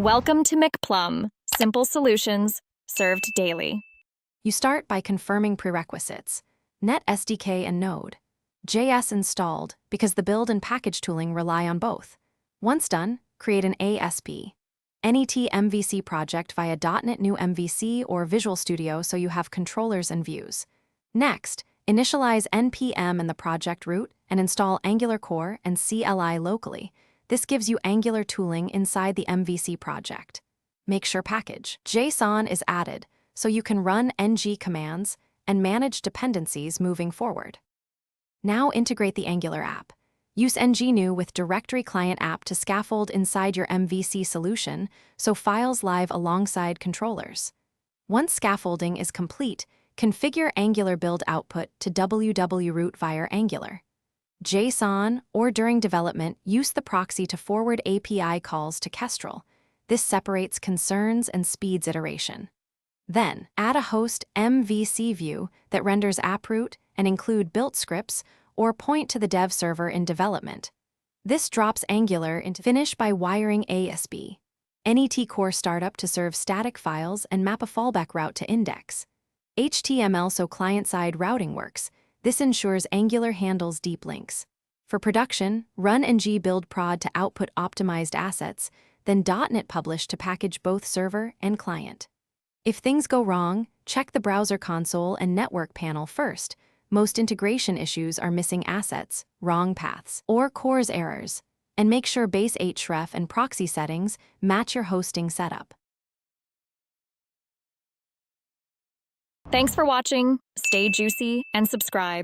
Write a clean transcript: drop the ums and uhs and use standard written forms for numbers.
Welcome to McPlum, simple solutions served daily. You start by confirming prerequisites: Net SDK and Node. JS installed because the build and package tooling rely on both. Once done, create an ASP. NET MVC project via .NET New MVC or Visual Studio so you have controllers and views. Next, initialize npm in the project root and install Angular Core and CLI locally. This gives you Angular tooling inside the MVC project. Make sure package JSON is added so you can run ng commands and manage dependencies moving forward. Now integrate the Angular app. Use ngnew with directory client app to scaffold inside your MVC solution so files live alongside controllers. Once scaffolding is complete, configure Angular build output to www-root via Angular. JSON, or during development, use the proxy to forward API calls to Kestrel. This separates concerns and speeds iteration. Then, add a host MVC view that renders AppRoot and include built scripts or point to the dev server in development. This drops Angular into finish by wiring ASP. NET Core startup to serve static files and map a fallback route to index. HTML so client-side routing works. This ensures Angular handles deep links. For production, run ng build prod to output optimized assets, then .NET publish to package both server and client. If things go wrong, check the browser console and network panel first. Most integration issues are missing assets, wrong paths, or CORS errors. And make sure base href and proxy settings match your hosting setup. Thanks for watching. Stay juicy and subscribe.